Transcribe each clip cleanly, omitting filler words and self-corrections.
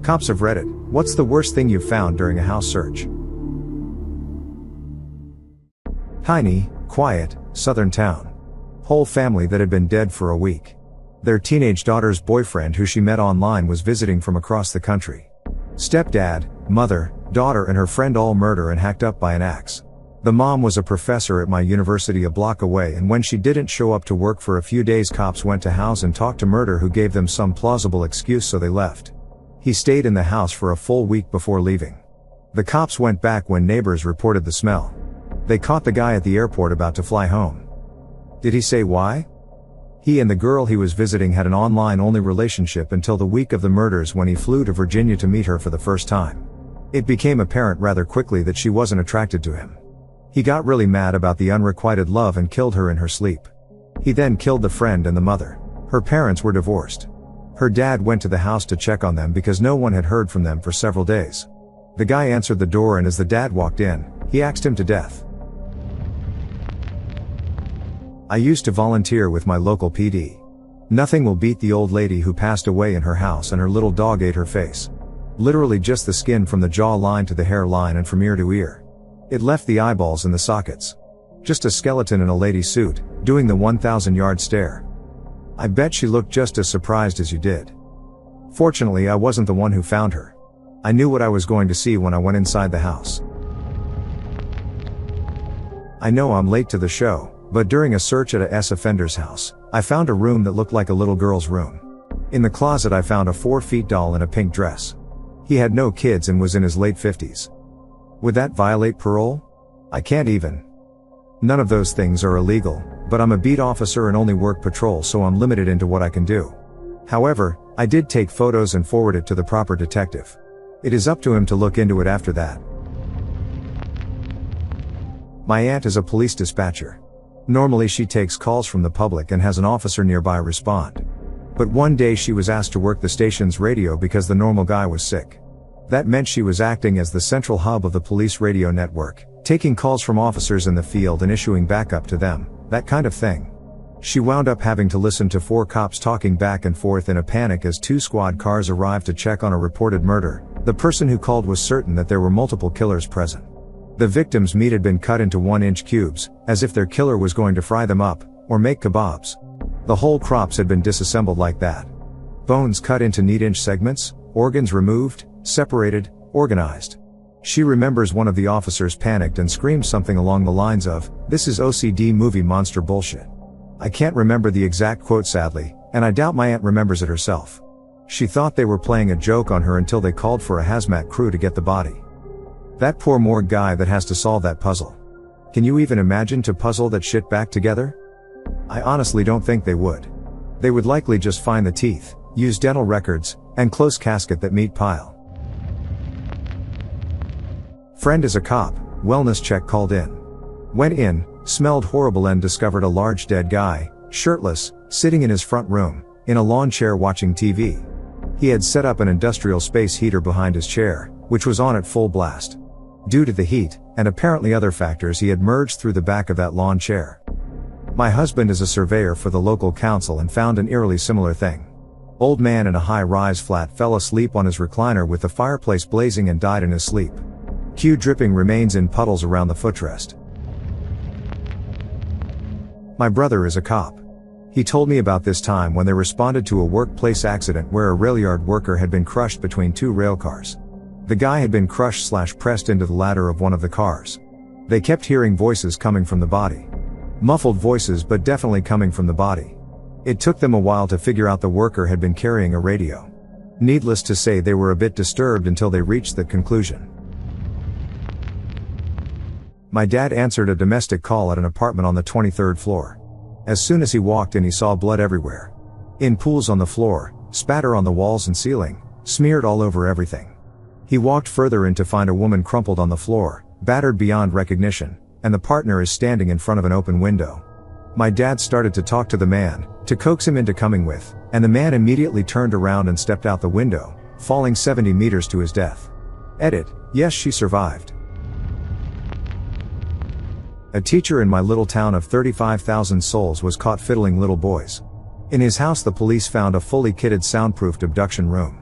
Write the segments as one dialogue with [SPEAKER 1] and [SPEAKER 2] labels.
[SPEAKER 1] Cops of Reddit, what's the worst thing you've found during a house search? Tiny, quiet, southern town. Whole family that had been dead for a week. Their teenage daughter's boyfriend, who she met online, was visiting from across the country. Stepdad, mother, daughter and her friend all murdered and hacked up by an axe. The mom was a professor at my university a block away, and when she didn't show up to work for a few days, cops went to house and talked to murder, who gave them some plausible excuse, so they left. He stayed in the house for a full week before leaving. The cops went back when neighbors reported the smell. They caught the guy at the airport about to fly home. Did he say why? He and the girl he was visiting had an online-only relationship until the week of the murders, when he flew to Virginia to meet her for the first time. It became apparent rather quickly that she wasn't attracted to him. He got really mad about the unrequited love and killed her in her sleep. He then killed the friend and the mother. Her parents were divorced. Her dad went to the house to check on them because no one had heard from them for several days. The guy answered the door, and as the dad walked in, he axed him to death. I used to volunteer with my local PD. Nothing will beat the old lady who passed away in her house, and her little dog ate her face. Literally just the skin from the jaw line to the hairline and from ear to ear. It left the eyeballs in the sockets. Just a skeleton in a lady suit, doing the 1,000-yard stare. I bet she looked just as surprised as you did. Fortunately, I wasn't the one who found her. I knew what I was going to see when I went inside the house. I know I'm late to the show, but during a search at a offender's house, I found a room that looked like a little girl's room. In the closet I found a 4-foot doll in a pink dress. He had no kids and was in his late 50s. Would that violate parole? I can't even. None of those things are illegal, but I'm a beat officer and only work patrol, so I'm limited into what I can do. However, I did take photos and forward it to the proper detective. It is up to him to look into it after that. My aunt is a police dispatcher. Normally she takes calls from the public and has an officer nearby respond. But one day she was asked to work the station's radio because the normal guy was sick. That meant she was acting as the central hub of the police radio network, taking calls from officers in the field and issuing backup to them, that kind of thing. She wound up having to listen to 4 cops talking back and forth in a panic as 2 squad cars arrived to check on a reported murder. The person who called was certain that there were multiple killers present. The victim's meat had been cut into 1-inch cubes, as if their killer was going to fry them up, or make kebabs. The whole crops had been disassembled like that. Bones cut into neat-inch segments, organs removed, separated, organized. She remembers one of the officers panicked and screamed something along the lines of, "This is OCD movie monster bullshit." I can't remember the exact quote sadly, and I doubt my aunt remembers it herself. She thought they were playing a joke on her until they called for a hazmat crew to get the body. That poor morgue guy that has to solve that puzzle. Can you even imagine to puzzle that shit back together? I honestly don't think they would. They would likely just find the teeth, use dental records, and close casket that meat pile. Friend is a cop, wellness check called in. Went in, smelled horrible and discovered a large dead guy, shirtless, sitting in his front room, in a lawn chair watching TV. He had set up an industrial space heater behind his chair, which was on at full blast. Due to the heat, and apparently other factors, he had merged through the back of that lawn chair. My husband is a surveyor for the local council and found an eerily similar thing. Old man in a high-rise flat fell asleep on his recliner with the fireplace blazing and died in his sleep. Cue dripping remains in puddles around the footrest. My brother is a cop. He told me about this time when they responded to a workplace accident where a railyard worker had been crushed between 2 rail cars. The guy had been crushed/pressed into the ladder of one of the cars. They kept hearing voices coming from the body. Muffled voices, but definitely coming from the body. It took them a while to figure out the worker had been carrying a radio. Needless to say, they were a bit disturbed until they reached that conclusion. My dad answered a domestic call at an apartment on the 23rd floor. As soon as he walked in, he saw blood everywhere. In pools on the floor, spatter on the walls and ceiling, smeared all over everything. He walked further in to find a woman crumpled on the floor, battered beyond recognition, and the partner is standing in front of an open window. My dad started to talk to the man, to coax him into coming with, and the man immediately turned around and stepped out the window, falling 70 meters to his death. Edit, yes, she survived. A teacher in my little town of 35,000 souls was caught fiddling little boys. In his house the police found a fully kitted soundproofed abduction room.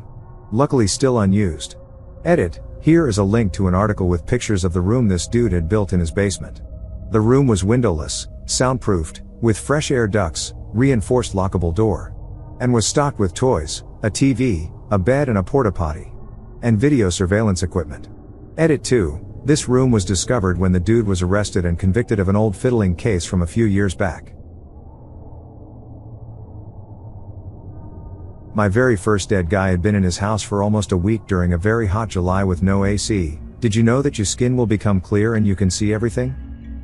[SPEAKER 1] Luckily still unused. Edit, here is a link to an article with pictures of the room this dude had built in his basement. The room was windowless, soundproofed, with fresh air ducts, reinforced lockable door. And was stocked with toys, a TV, a bed and a porta-potty. And video surveillance equipment. Edit 2, this room was discovered when the dude was arrested and convicted of an old fiddling case from a few years back. My very first dead guy had been in his house for almost a week during a very hot July with no AC. Did you know that your skin will become clear and you can see everything?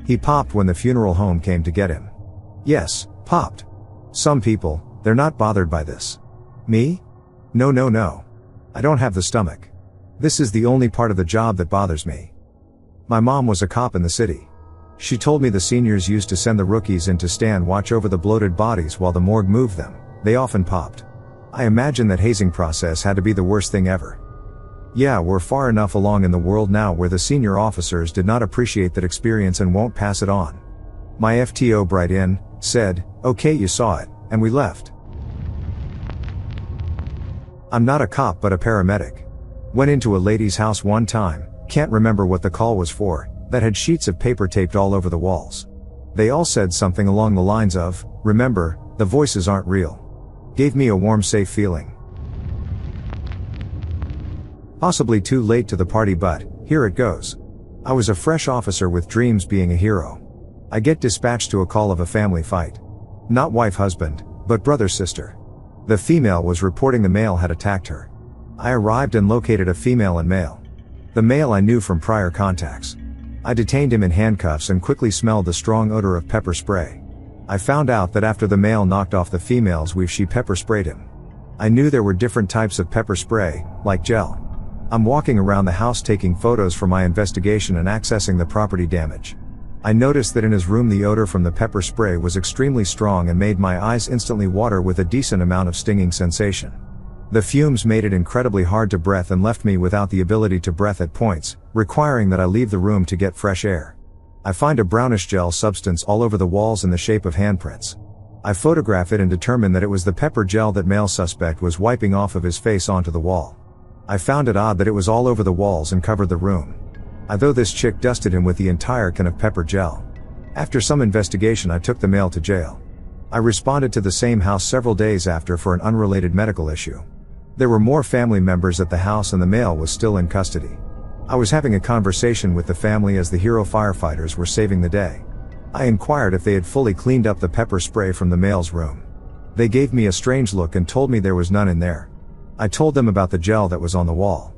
[SPEAKER 1] He popped when the funeral home came to get him. Yes, popped. Some people, they're not bothered by this. Me? No. I don't have the stomach. This is the only part of the job that bothers me. My mom was a cop in the city. She told me the seniors used to send the rookies in to stand watch over the bloated bodies while the morgue moved them. They often popped. I imagine that hazing process had to be the worst thing ever. Yeah, we're far enough along in the world now where the senior officers did not appreciate that experience and won't pass it on. My FTO bright in, said, "Okay, you saw it," and we left. I'm not a cop but a paramedic. Went into a lady's house one time, can't remember what the call was for, that had sheets of paper taped all over the walls. They all said something along the lines of, "Remember, the voices aren't real." Gave me a warm, safe feeling. Possibly too late to the party, but here it goes. I was a fresh officer with dreams being a hero. I get dispatched to a call of a family fight. Not wife-husband, but brother-sister. The female was reporting the male had attacked her. I arrived and located a female and male. The male I knew from prior contacts. I detained him in handcuffs and quickly smelled the strong odor of pepper spray. I found out that after the male knocked off the female's weave, she pepper sprayed him. I knew there were different types of pepper spray, like gel. I'm walking around the house taking photos for my investigation and accessing the property damage. I noticed that in his room the odor from the pepper spray was extremely strong and made my eyes instantly water with a decent amount of stinging sensation. The fumes made it incredibly hard to breathe and left me without the ability to breathe at points, requiring that I leave the room to get fresh air. I find a brownish gel substance all over the walls in the shape of handprints. I photograph it and determine that it was the pepper gel that male suspect was wiping off of his face onto the wall. I found it odd that it was all over the walls and covered the room. Although this chick dusted him with the entire can of pepper gel. After some investigation I took the male to jail. I responded to the same house several days after for an unrelated medical issue. There were more family members at the house and the male was still in custody. I was having a conversation with the family as the hero firefighters were saving the day. I inquired if they had fully cleaned up the pepper spray from the male's room. They gave me a strange look and told me there was none in there. I told them about the gel that was on the wall.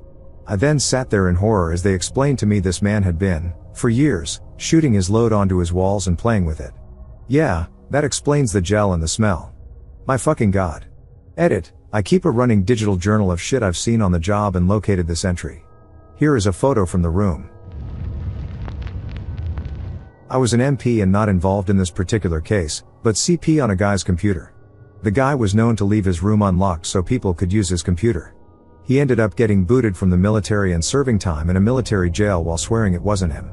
[SPEAKER 1] I then sat there in horror as they explained to me this man had been, for years, shooting his load onto his walls and playing with it. Yeah, that explains the gel and the smell. My fucking god. Edit, I keep a running digital journal of shit I've seen on the job and located this entry. Here is a photo from the room. I was an MP and not involved in this particular case, but CP on a guy's computer. The guy was known to leave his room unlocked so people could use his computer. He ended up getting booted from the military and serving time in a military jail while swearing it wasn't him.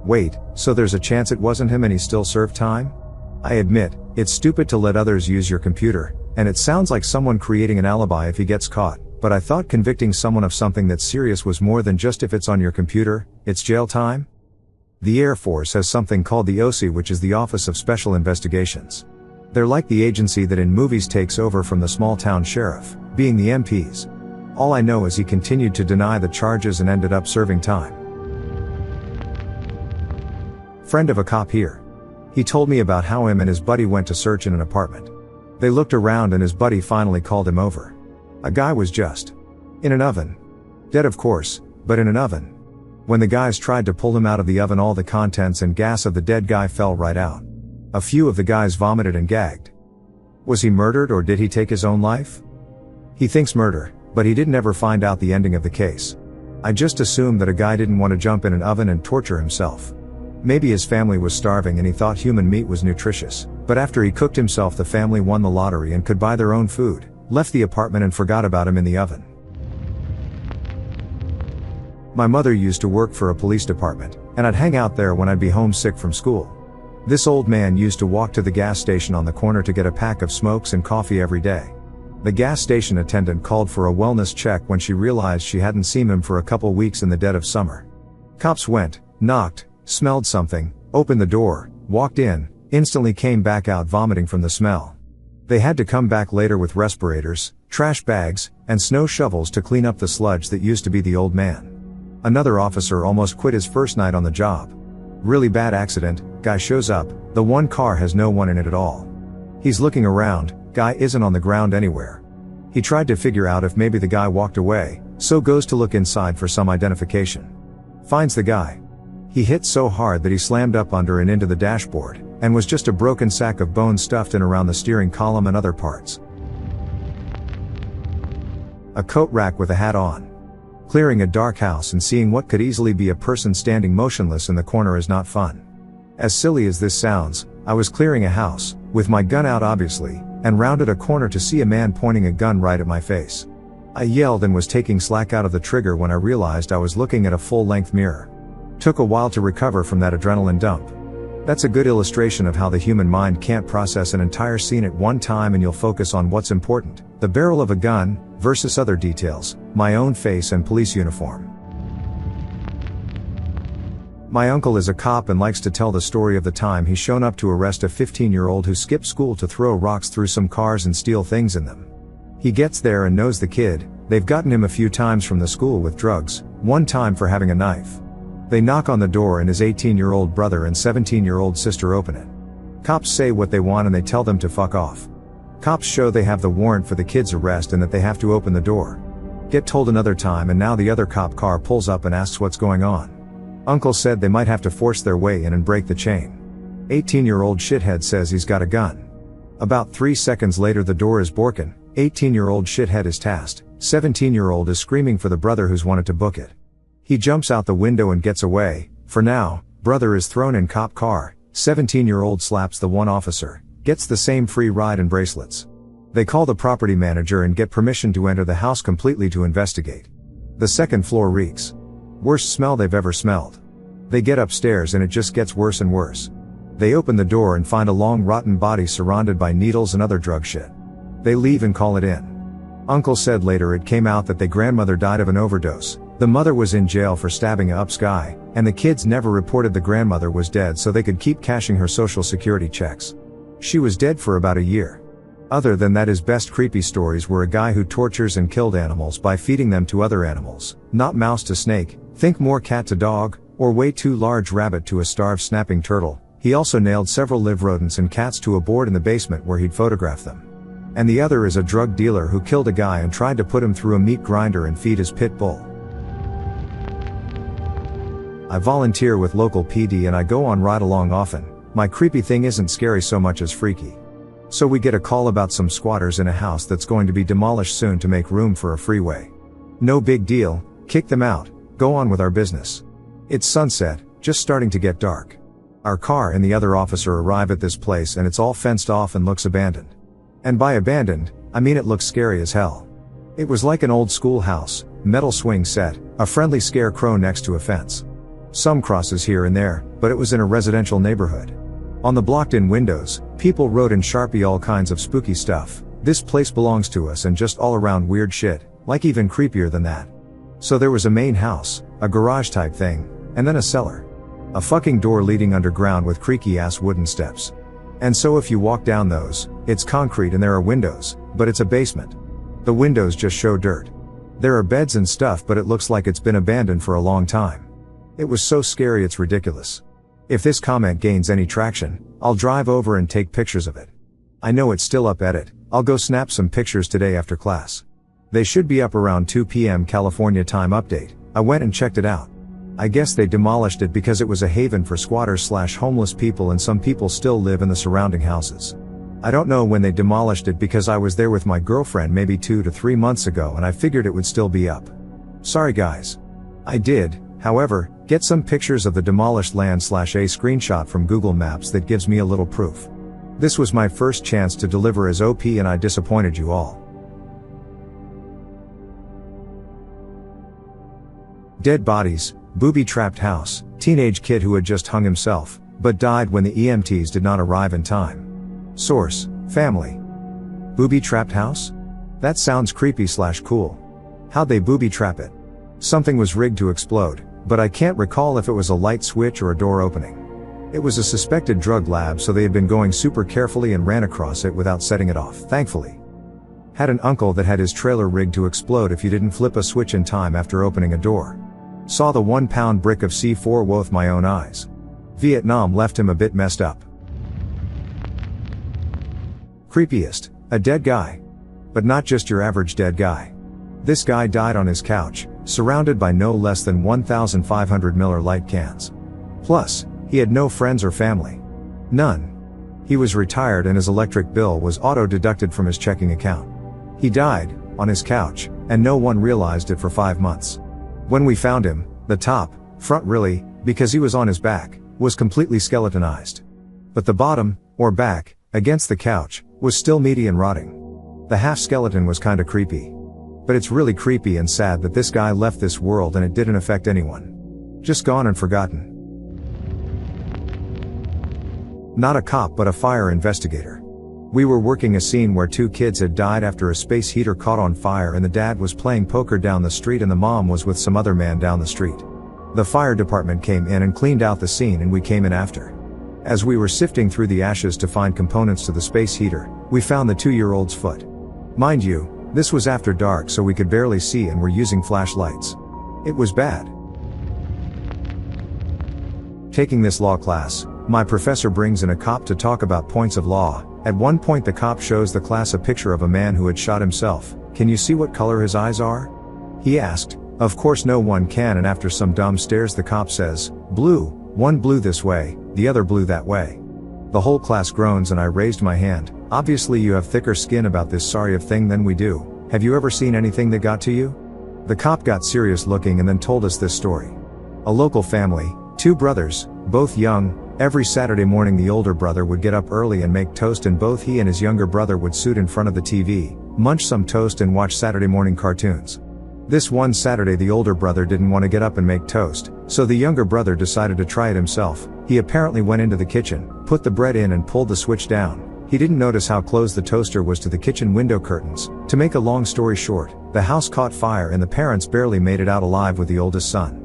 [SPEAKER 1] Wait, so there's a chance it wasn't him and he still served time? I admit, it's stupid to let others use your computer, and it sounds like someone creating an alibi if he gets caught. But I thought convicting someone of something that's serious was more than just if it's on your computer, it's jail time? The Air Force has something called the OSI, which is the Office of Special Investigations. They're like the agency that in movies takes over from the small town sheriff, being the MPs. All I know is he continued to deny the charges and ended up serving time. Friend of a cop here. He told me about how him and his buddy went to search in an apartment. They looked around and his buddy finally called him over. A guy was just in an oven. Dead of course, but in an oven. When the guys tried to pull him out of the oven, all the contents and gas of the dead guy fell right out. A few of the guys vomited and gagged. Was he murdered or did he take his own life? He thinks murder, but he didn't ever find out the ending of the case. I just assumed that a guy didn't want to jump in an oven and torture himself. Maybe his family was starving and he thought human meat was nutritious, but after he cooked himself the family won the lottery and could buy their own food, left the apartment and forgot about him in the oven. My mother used to work for a police department, and I'd hang out there when I'd be homesick from school. This old man used to walk to the gas station on the corner to get a pack of smokes and coffee every day. The gas station attendant called for a wellness check when she realized she hadn't seen him for a couple weeks in the dead of summer. Cops went, knocked, smelled something, opened the door, walked in, instantly came back out vomiting from the smell. They had to come back later with respirators, trash bags, and snow shovels to clean up the sludge that used to be the old man. Another officer almost quit his first night on the job. Really bad accident, guy shows up, the one car has no one in it at all. He's looking around, guy isn't on the ground anywhere. He tried to figure out if maybe the guy walked away, so goes to look inside for some identification. Finds the guy. He hit so hard that he slammed up under and into the dashboard, and was just a broken sack of bones stuffed in around the steering column and other parts. A coat rack with a hat on. Clearing a dark house and seeing what could easily be a person standing motionless in the corner is not fun. As silly as this sounds, I was clearing a house, with my gun out obviously, and rounded a corner to see a man pointing a gun right at my face. I yelled and was taking slack out of the trigger when I realized I was looking at a full-length mirror. Took a while to recover from that adrenaline dump. That's a good illustration of how the human mind can't process an entire scene at one time and you'll focus on what's important, the barrel of a gun, versus other details, my own face and police uniform. My uncle is a cop and likes to tell the story of the time he's shown up to arrest a 15-year-old who skipped school to throw rocks through some cars and steal things in them. He gets there and knows the kid, they've gotten him a few times from the school with drugs, one time for having a knife. They knock on the door and his 18-year-old brother and 17-year-old sister open it. Cops say what they want and they tell them to fuck off. Cops show they have the warrant for the kid's arrest and that they have to open the door. Get told another time and now the other cop car pulls up and asks what's going on. Uncle said they might have to force their way in and break the chain. 18-year-old shithead says he's got a gun. About 3 seconds later the door is borkin', 18-year-old shithead is tasked, 17-year-old is screaming for the brother who's wanted to book it. He jumps out the window and gets away. For now, brother is thrown in cop car, 17-year-old slaps the one officer, gets the same free ride and bracelets. They call the property manager and get permission to enter the house completely to investigate. The second floor reeks. Worst smell they've ever smelled. They get upstairs and it just gets worse and worse. They open the door and find a long rotten body surrounded by needles and other drug shit. They leave and call it in. Uncle said later it came out that their grandmother died of an overdose. The mother was in jail for stabbing a ups guy, and the kids never reported the grandmother was dead so they could keep cashing her social security checks. She was dead for about a year. Other than that, his best creepy stories were a guy who tortures and killed animals by feeding them to other animals, not mouse to snake, think more cat to dog, or way too large rabbit to a starved snapping turtle. He also nailed several live rodents and cats to a board in the basement where he'd photograph them. And the other is a drug dealer who killed a guy and tried to put him through a meat grinder and feed his pit bull. I volunteer with local PD and I go on ride-along often. My creepy thing isn't scary so much as freaky. So we get a call about some squatters in a house that's going to be demolished soon to make room for a freeway. No big deal, kick them out, go on with our business. It's sunset, just starting to get dark. Our car and the other officer arrive at this place and it's all fenced off and looks abandoned. And by abandoned, I mean it looks scary as hell. It was like an old schoolhouse, metal swing set, a friendly scarecrow next to a fence. Some crosses here and there, but it was in a residential neighborhood. On the blocked-in windows, people wrote in Sharpie all kinds of spooky stuff. This place belongs to us, and just all around weird shit, like even creepier than that. So there was a main house, a garage type thing, and then a cellar. A fucking door leading underground with creaky ass wooden steps. And so if you walk down those, it's concrete and there are windows, but it's a basement. The windows just show dirt. There are beds and stuff, but it looks like it's been abandoned for a long time. It was so scary it's ridiculous. If this comment gains any traction, I'll drive over and take pictures of it. I know it's still up at it, I'll go snap some pictures today after class. They should be up around 2 p.m. California time update. I went and checked it out. I guess they demolished it because it was a haven for squatters/homeless people and some people still live in the surrounding houses. I don't know when they demolished it because I was there with my girlfriend maybe 2 to 3 months ago and I figured it would still be up. Sorry guys. I did, however, get some pictures of the demolished land/a screenshot from Google Maps that gives me a little proof. This was my first chance to deliver as OP and I disappointed you all. Dead bodies, booby-trapped house, teenage kid who had just hung himself, but died when the EMTs did not arrive in time. Source, family. Booby-trapped house? That sounds creepy/cool. How'd they booby trap it? Something was rigged to explode, but I can't recall if it was a light switch or a door opening. It was a suspected drug lab, so they had been going super carefully and ran across it without setting it off, thankfully. Had an uncle that had his trailer rigged to explode if you didn't flip a switch in time after opening a door. Saw the 1-pound brick of C4 with my own eyes. Vietnam left him a bit messed up. Creepiest, a dead guy. But not just your average dead guy. This guy died on his couch, surrounded by no less than 1,500 Miller Lite cans. Plus, he had no friends or family. None. He was retired and his electric bill was auto-deducted from his checking account. He died, on his couch, and no one realized it for 5 months. When we found him, the front really, because he was on his back, was completely skeletonized. But the bottom, or back, against the couch, was still meaty and rotting. The half skeleton was kinda creepy. But it's really creepy and sad that this guy left this world and it didn't affect anyone. Just gone and forgotten. Not a cop but a fire investigator. We were working a scene where 2 kids had died after a space heater caught on fire and the dad was playing poker down the street and the mom was with some other man down the street. The fire department came in and cleaned out the scene and we came in after. As we were sifting through the ashes to find components to the space heater, we found the 2-year-old's foot. Mind you, this was after dark so we could barely see and were using flashlights. It was bad. Taking this law class, my professor brings in a cop to talk about points of law. At one point the cop shows the class a picture of a man who had shot himself. Can you see what color his eyes are? He asked. Of course no one can, and after some dumb stares the cop says, blue, one blue this way, the other blue that way. The whole class groans and I raised my hand. Obviously you have thicker skin about this sorry of thing than we do. Have you ever seen anything that got to you? The cop got serious looking and then told us this story. A local family, 2 brothers, both young. Every Saturday morning the older brother would get up early and make toast and both he and his younger brother would sit in front of the TV, munch some toast and watch Saturday morning cartoons. This one Saturday the older brother didn't want to get up and make toast, so the younger brother decided to try it himself. He apparently went into the kitchen, put the bread in and pulled the switch down. He didn't notice how close the toaster was to the kitchen window curtains. To make a long story short, the house caught fire and the parents barely made it out alive with the oldest son.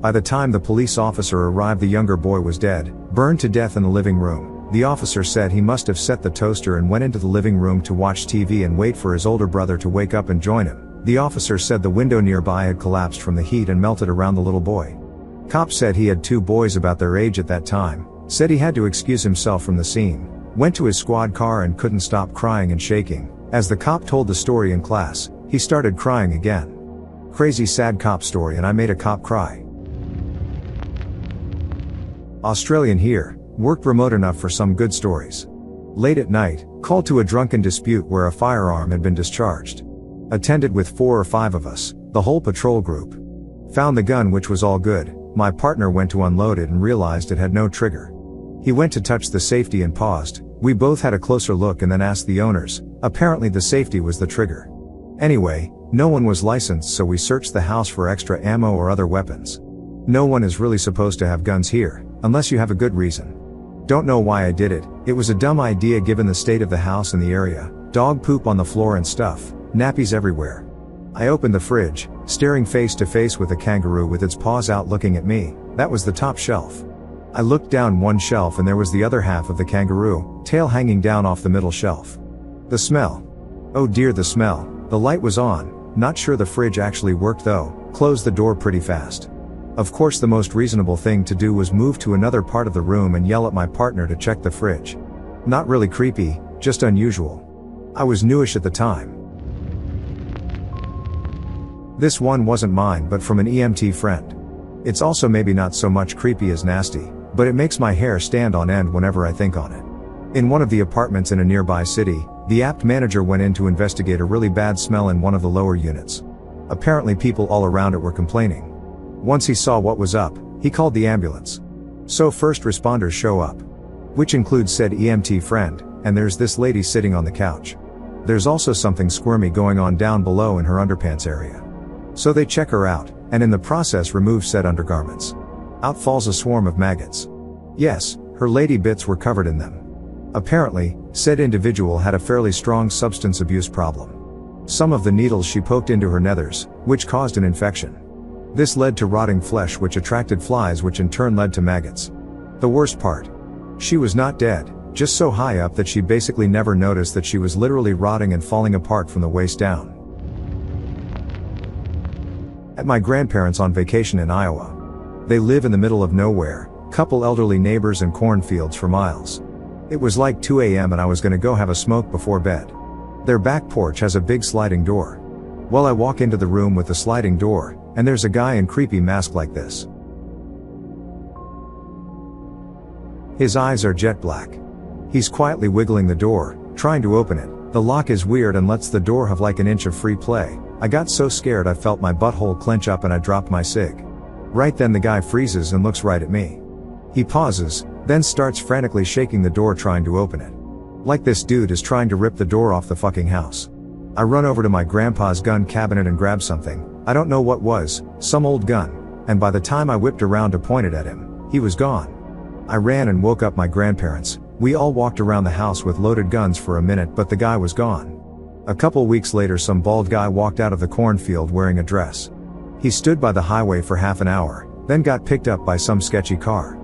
[SPEAKER 1] By the time the police officer arrived the younger boy was dead, burned to death in the living room. The officer said he must have set the toaster and went into the living room to watch TV and wait for his older brother to wake up and join him. The officer said the window nearby had collapsed from the heat and melted around the little boy. Cop said he had 2 boys about their age at that time, said he had to excuse himself from the scene, went to his squad car and couldn't stop crying and shaking. As the cop told the story in class, he started crying again. Crazy sad cop story and I made a cop cry. Australian here, worked remote enough for some good stories. Late at night, called to a drunken dispute where a firearm had been discharged. Attended with 4 or 5 of us, the whole patrol group. Found the gun which was all good. My partner went to unload it and realized it had no trigger. He went to touch the safety and paused. We both had a closer look and then asked the owners. Apparently the safety was the trigger. Anyway, no one was licensed so we searched the house for extra ammo or other weapons. No one is really supposed to have guns here, unless you have a good reason. Don't know why I did it. It was a dumb idea given the state of the house and the area. Dog poop on the floor and stuff. Nappies everywhere. I opened the fridge, staring face to face with a kangaroo with its paws out looking at me. That was the top shelf. I looked down one shelf and there was the other half of the kangaroo, tail hanging down off the middle shelf. The smell. Oh dear, the smell. The light was on. Not sure the fridge actually worked though. Closed the door pretty fast. Of course the most reasonable thing to do was move to another part of the room and yell at my partner to check the fridge. Not really creepy, just unusual. I was newish at the time. This one wasn't mine but from an EMT friend. It's also maybe not so much creepy as nasty, but it makes my hair stand on end whenever I think on it. In one of the apartments in a nearby city, the apt manager went in to investigate a really bad smell in one of the lower units. Apparently people all around it were complaining. Once he saw what was up, he called the ambulance. So first responders show up. Which includes said EMT friend, and there's this lady sitting on the couch. There's also something squirmy going on down below in her underpants area. So they check her out, and in the process remove said undergarments. Out falls a swarm of maggots. Yes, her lady bits were covered in them. Apparently, said individual had a fairly strong substance abuse problem. Some of the needles she poked into her nethers, which caused an infection. This led to rotting flesh which attracted flies, which in turn led to maggots. The worst part. She was not dead, just so high up that she basically never noticed that she was literally rotting and falling apart from the waist down. At my grandparents' on vacation in Iowa. They live in the middle of nowhere, couple elderly neighbors and cornfields for miles. It was like 2 a.m. and I was gonna go have a smoke before bed. Their back porch has a big sliding door. Well, I walk into the room with the sliding door, and there's a guy in creepy mask like this. His eyes are jet black. He's quietly wiggling the door, trying to open it. The lock is weird and lets the door have like an inch of free play. I got so scared I felt my butthole clench up and I dropped my cig. Right then the guy freezes and looks right at me. He pauses, then starts frantically shaking the door trying to open it. Like this dude is trying to rip the door off the fucking house. I run over to my grandpa's gun cabinet and grab something, I don't know what was, some old gun, and by the time I whipped around to point it at him, he was gone. I ran and woke up my grandparents. We all walked around the house with loaded guns for a minute, but the guy was gone. A couple weeks later, some bald guy walked out of the cornfield wearing a dress. He stood by the highway for half an hour, then got picked up by some sketchy car.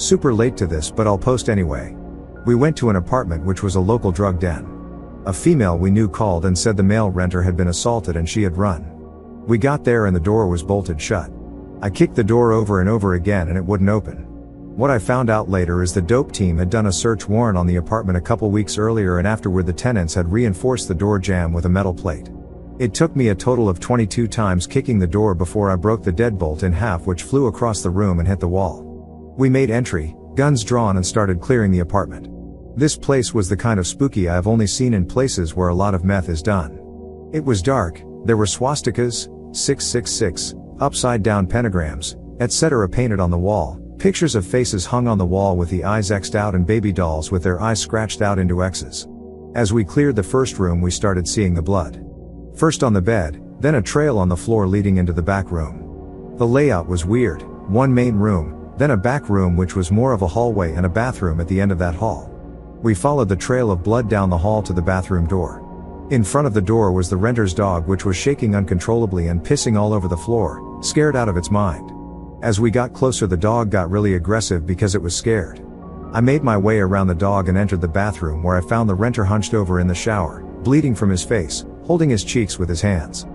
[SPEAKER 1] Super late to this, but I'll post anyway. We went to an apartment which was a local drug den. A female we knew called and said the male renter had been assaulted and she had run. We got there and the door was bolted shut. I kicked the door over and over again and it wouldn't open. What I found out later is the dope team had done a search warrant on the apartment a couple weeks earlier, and afterward the tenants had reinforced the door jamb with a metal plate. It took me a total of 22 times kicking the door before I broke the deadbolt in half, which flew across the room and hit the wall. We made entry, guns drawn, and started clearing the apartment. This place was the kind of spooky I have only seen in places where a lot of meth is done. It was dark, there were swastikas, 666, upside down pentagrams, etc. painted on the wall, pictures of faces hung on the wall with the eyes X'd out, and baby dolls with their eyes scratched out into X's. As we cleared the first room, we started seeing the blood. First on the bed, then a trail on the floor leading into the back room. The layout was weird, one main room, then a back room which was more of a hallway, and a bathroom at the end of that hall. We followed the trail of blood down the hall to the bathroom door. In front of the door was the renter's dog, which was shaking uncontrollably and pissing all over the floor, scared out of its mind. As we got closer, the dog got really aggressive because it was scared. I made my way around the dog and entered the bathroom, where I found the renter hunched over in the shower, bleeding from his face, holding his cheeks with his hands.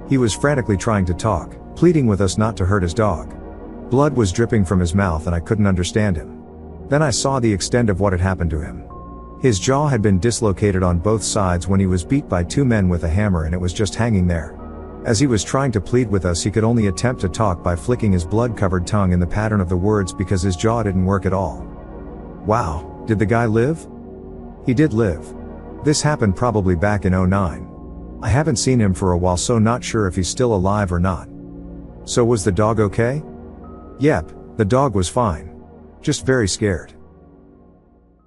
[SPEAKER 1] He was frantically trying to talk, pleading with us not to hurt his dog. Blood was dripping from his mouth and I couldn't understand him. Then I saw the extent of what had happened to him. His jaw had been dislocated on both sides when he was beat by two men with a hammer, and it was just hanging there. As he was trying to plead with us, he could only attempt to talk by flicking his blood-covered tongue in the pattern of the words because his jaw didn't work at all. Wow, did the guy live? He did live. This happened probably back in 2009. I haven't seen him for a while, so not sure if he's still alive or not. So was the dog okay? Yep, the dog was fine. Just very scared.